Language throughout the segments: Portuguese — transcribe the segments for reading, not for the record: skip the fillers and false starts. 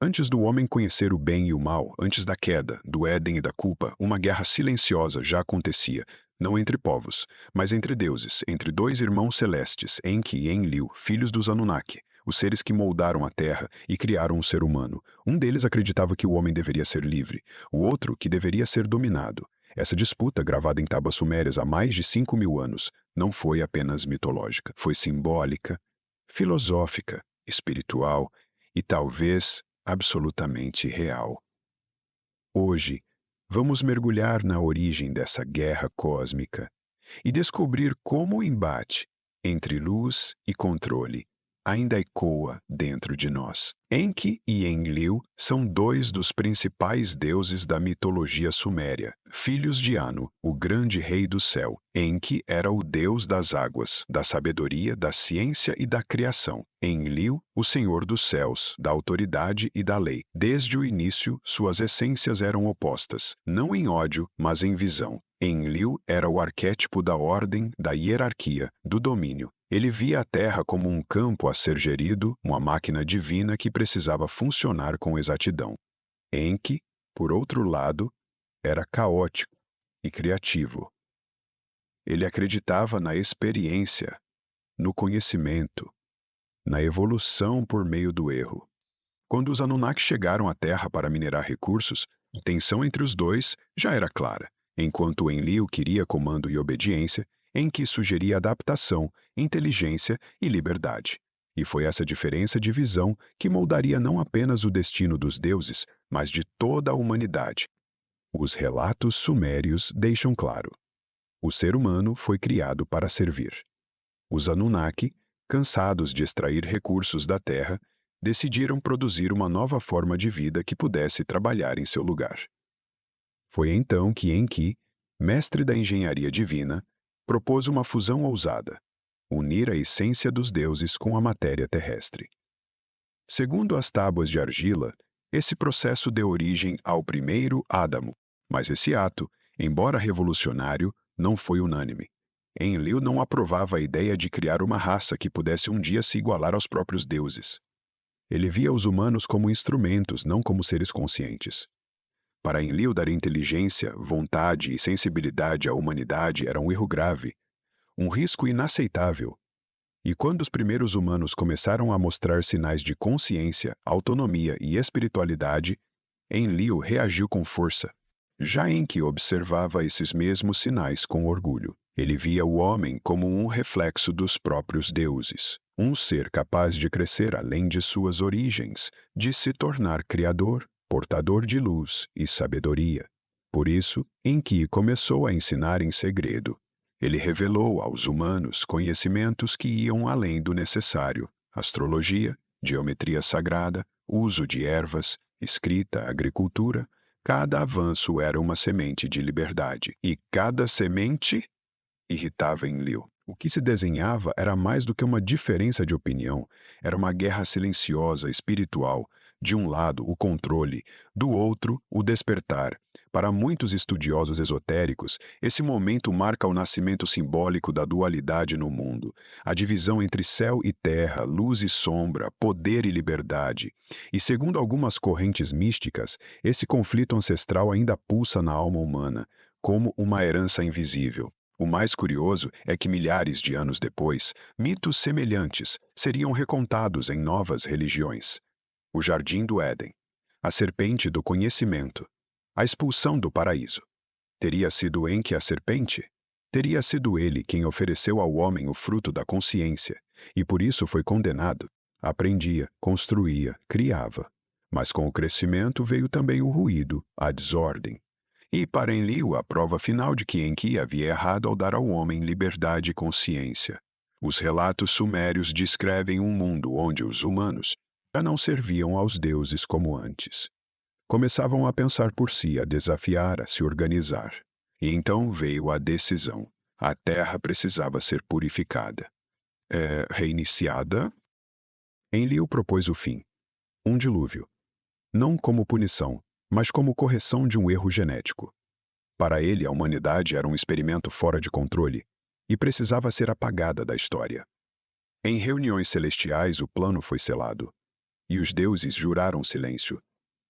Antes do homem conhecer o bem e o mal, antes da queda, do Éden e da culpa, uma guerra silenciosa já acontecia, não entre povos, mas entre deuses, entre dois irmãos celestes, Enki e Enlil, filhos dos Anunnaki, os seres que moldaram a Terra e criaram o ser humano. Um deles acreditava que o homem deveria ser livre, o outro que deveria ser dominado. Essa disputa, gravada em tábuas sumérias há mais de 5.000 anos, não foi apenas mitológica, foi simbólica, filosófica, espiritual e talvez absolutamente real. Hoje, vamos mergulhar na origem dessa guerra cósmica e descobrir como o embate entre luz e controle ainda ecoa dentro de nós. Enki e Enlil são dois dos principais deuses da mitologia suméria, filhos de Anu, o grande rei do céu. Enki era o deus das águas, da sabedoria, da ciência e da criação. Enlil, o senhor dos céus, da autoridade e da lei. Desde o início, suas essências eram opostas, não em ódio, mas em visão. Enlil era o arquétipo da ordem, da hierarquia, do domínio. Ele via a Terra como um campo a ser gerido, uma máquina divina que precisava funcionar com exatidão. Enki, por outro lado, era caótico e criativo. Ele acreditava na experiência, no conhecimento, na evolução por meio do erro. Quando os Anunnaki chegaram à Terra para minerar recursos, a tensão entre os dois já era clara. Enquanto Enlil queria comando e obediência, Enki sugeria adaptação, inteligência e liberdade. E foi essa diferença de visão que moldaria não apenas o destino dos deuses, mas de toda a humanidade. Os relatos sumérios deixam claro: o ser humano foi criado para servir. Os Anunnaki, cansados de extrair recursos da terra, decidiram produzir uma nova forma de vida que pudesse trabalhar em seu lugar. Foi então que Enki, mestre da engenharia divina, propôs uma fusão ousada: unir a essência dos deuses com a matéria terrestre. Segundo as tábuas de argila, esse processo deu origem ao primeiro Adamo, mas esse ato, embora revolucionário, não foi unânime. Enlil não aprovava a ideia de criar uma raça que pudesse um dia se igualar aos próprios deuses. Ele via os humanos como instrumentos, não como seres conscientes. Para Enlil, dar inteligência, vontade e sensibilidade à humanidade era um erro grave, um risco inaceitável. E quando os primeiros humanos começaram a mostrar sinais de consciência, autonomia e espiritualidade, Enlil reagiu com força. Já Enki observava esses mesmos sinais com orgulho. Ele via o homem como um reflexo dos próprios deuses, um ser capaz de crescer além de suas origens, de se tornar criador, portador de luz e sabedoria. Por isso, Enki começou a ensinar em segredo. Ele revelou aos humanos conhecimentos que iam além do necessário: astrologia, geometria sagrada, uso de ervas, escrita, agricultura. Cada avanço era uma semente de liberdade, e cada semente irritava Enlil. O que se desenhava era mais do que uma diferença de opinião, era uma guerra silenciosa, espiritual. De um lado, o controle, do outro, o despertar. Para muitos estudiosos esotéricos, esse momento marca o nascimento simbólico da dualidade no mundo, a divisão entre céu e terra, luz e sombra, poder e liberdade. E segundo algumas correntes místicas, esse conflito ancestral ainda pulsa na alma humana, como uma herança invisível. O mais curioso é que milhares de anos depois, mitos semelhantes seriam recontados em novas religiões. O Jardim do Éden, a serpente do conhecimento, a expulsão do paraíso. Teria sido Enki a serpente? Teria sido ele quem ofereceu ao homem o fruto da consciência, e por isso foi condenado. Aprendia, construía, criava. Mas com o crescimento veio também o ruído, a desordem. E para Enlil, a prova final de que Enki havia errado ao dar ao homem liberdade e consciência. Os relatos sumérios descrevem um mundo onde os humanos já não serviam aos deuses como antes. Começavam a pensar por si, a desafiar, a se organizar. E então veio a decisão. A terra precisava ser purificada. Reiniciada? Enlil propôs o fim. Um dilúvio. Não como punição, mas como correção de um erro genético. Para ele, a humanidade era um experimento fora de controle e precisava ser apagada da história. Em reuniões celestiais, o plano foi selado. e os deuses juraram silêncio.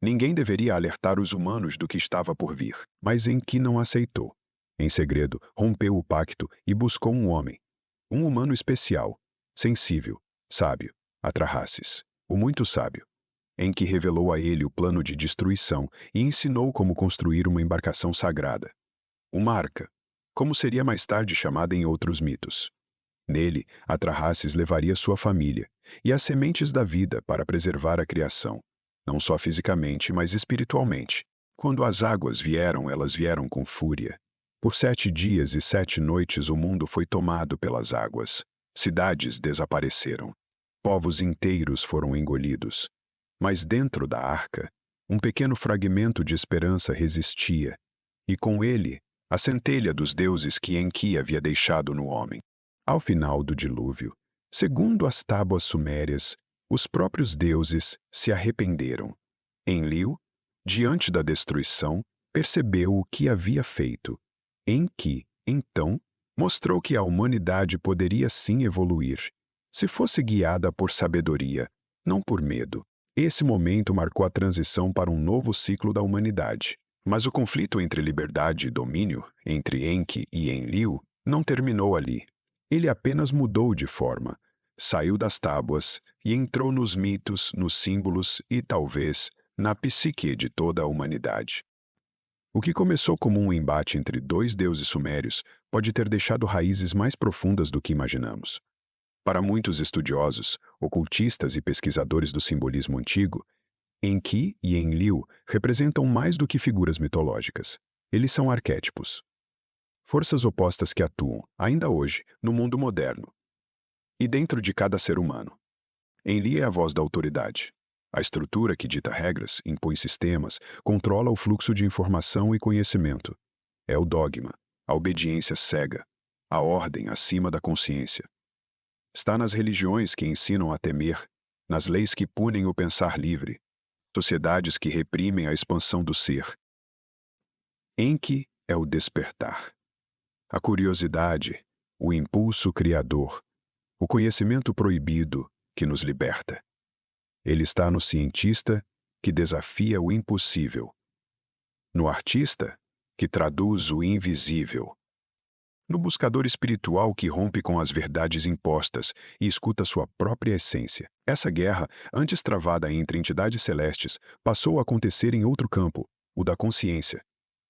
Ninguém deveria alertar os humanos do que estava por vir, mas Enki não aceitou. Em segredo, rompeu o pacto e buscou um homem. Um humano especial, sensível, sábio, Atrahasis, o muito sábio. Enki revelou a ele o plano de destruição e ensinou como construir uma embarcação sagrada. Uma arca, como seria mais tarde chamada em outros mitos. Nele, Atrahasis levaria sua família e as sementes da vida para preservar a criação, não só fisicamente, mas espiritualmente. Quando as águas vieram, elas vieram com fúria. Por 7 dias e 7 noites o mundo foi tomado pelas águas. Cidades desapareceram. Povos inteiros foram engolidos. Mas dentro da arca, um pequeno fragmento de esperança resistia, e com ele, a centelha dos deuses que Enki havia deixado no homem. Ao final do dilúvio, segundo as tábuas sumérias, os próprios deuses se arrependeram. Enlil, diante da destruição, percebeu o que havia feito. Enki, então, mostrou que a humanidade poderia sim evoluir, se fosse guiada por sabedoria, não por medo. Esse momento marcou a transição para um novo ciclo da humanidade. Mas o conflito entre liberdade e domínio, entre Enki e Enlil, não terminou ali. Ele apenas mudou de forma, saiu das tábuas e entrou nos mitos, nos símbolos e, talvez, na psique de toda a humanidade. O que começou como um embate entre 2 deuses sumérios pode ter deixado raízes mais profundas do que imaginamos. Para muitos estudiosos, ocultistas e pesquisadores do simbolismo antigo, Enki e Enlil representam mais do que figuras mitológicas. Eles são arquétipos. Forças opostas que atuam, ainda hoje, no mundo moderno. E dentro de cada ser humano. Enli é a voz da autoridade. A estrutura que dita regras, impõe sistemas, controla o fluxo de informação e conhecimento. É o dogma, a obediência cega, a ordem acima da consciência. Está nas religiões que ensinam a temer, nas leis que punem o pensar livre, sociedades que reprimem a expansão do ser. Enki é o despertar. A curiosidade, o impulso criador, o conhecimento proibido que nos liberta. Ele está no cientista que desafia o impossível, no artista que traduz o invisível, no buscador espiritual que rompe com as verdades impostas e escuta sua própria essência. Essa guerra, antes travada entre entidades celestes, passou a acontecer em outro campo, o da consciência.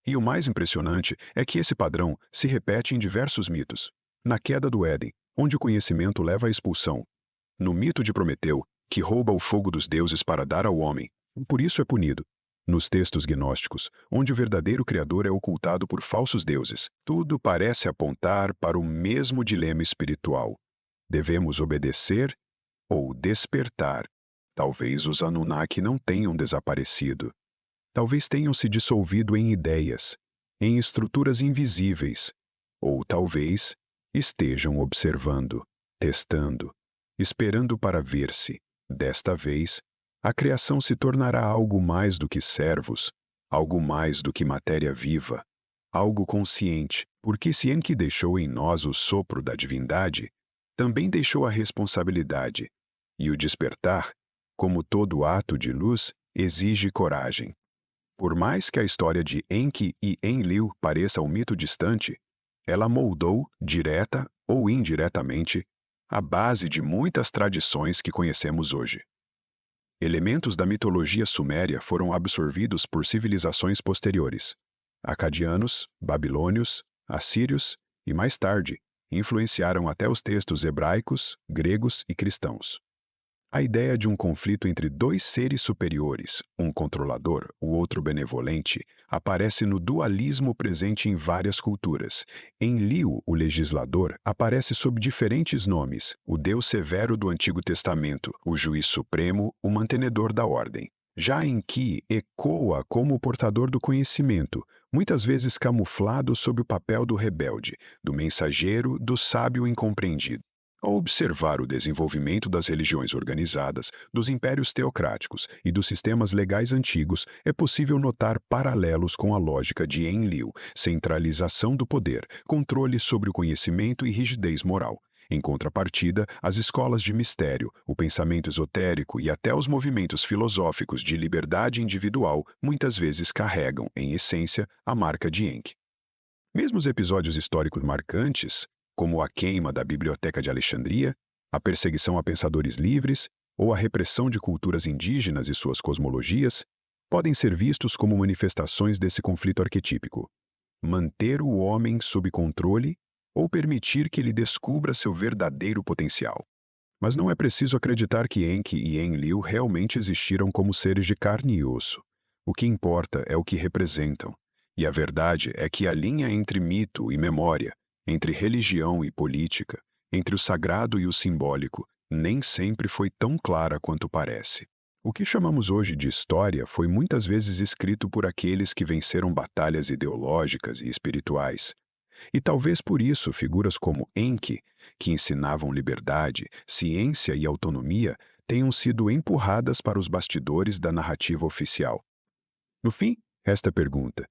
E o mais impressionante é que esse padrão se repete em diversos mitos. Na queda do Éden, onde o conhecimento leva à expulsão. No mito de Prometeu, que rouba o fogo dos deuses para dar ao homem, e por isso é punido. Nos textos gnósticos, onde o verdadeiro Criador é ocultado por falsos deuses, tudo parece apontar para o mesmo dilema espiritual. Devemos obedecer ou despertar. Talvez os Anunnaki não tenham desaparecido. Talvez tenham se dissolvido em ideias, em estruturas invisíveis, ou talvez estejam observando, testando, esperando para ver-se, desta vez, a criação se tornará algo mais do que servos, algo mais do que matéria viva, algo consciente, porque se Enki deixou em nós o sopro da divindade, também deixou a responsabilidade, e o despertar, como todo ato de luz, exige coragem. Por mais que a história de Enki e Enlil pareça um mito distante, ela moldou, direta ou indiretamente, a base de muitas tradições que conhecemos hoje. Elementos da mitologia suméria foram absorvidos por civilizações posteriores. Acadianos, babilônios, assírios e, mais tarde, influenciaram até os textos hebraicos, gregos e cristãos. A ideia de um conflito entre 2 seres superiores, um controlador, o outro benevolente, aparece no dualismo presente em várias culturas. Enlil, o legislador, aparece sob diferentes nomes: o Deus severo do Antigo Testamento, o juiz supremo, o mantenedor da ordem. Já Enki ecoa como o portador do conhecimento, muitas vezes camuflado sob o papel do rebelde, do mensageiro, do sábio incompreendido. Ao observar o desenvolvimento das religiões organizadas, dos impérios teocráticos e dos sistemas legais antigos, é possível notar paralelos com a lógica de Enlil: centralização do poder, controle sobre o conhecimento e rigidez moral. Em contrapartida, as escolas de mistério, o pensamento esotérico e até os movimentos filosóficos de liberdade individual muitas vezes carregam, em essência, a marca de Enki. Mesmo os episódios históricos marcantes, como a queima da Biblioteca de Alexandria, a perseguição a pensadores livres ou a repressão de culturas indígenas e suas cosmologias, podem ser vistos como manifestações desse conflito arquetípico. Manter o homem sob controle ou permitir que ele descubra seu verdadeiro potencial. Mas não é preciso acreditar que Enki e Enlil realmente existiram como seres de carne e osso. O que importa é o que representam. E a verdade é que a linha entre mito e memória, entre religião e política, entre o sagrado e o simbólico, nem sempre foi tão clara quanto parece. O que chamamos hoje de história foi muitas vezes escrito por aqueles que venceram batalhas ideológicas e espirituais. E talvez por isso figuras como Enki, que ensinavam liberdade, ciência e autonomia, tenham sido empurradas para os bastidores da narrativa oficial. No fim, resta a pergunta: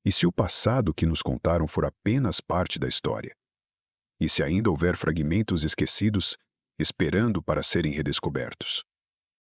e se o passado que nos contaram for apenas parte da história? E se ainda houver fragmentos esquecidos, esperando para serem redescobertos?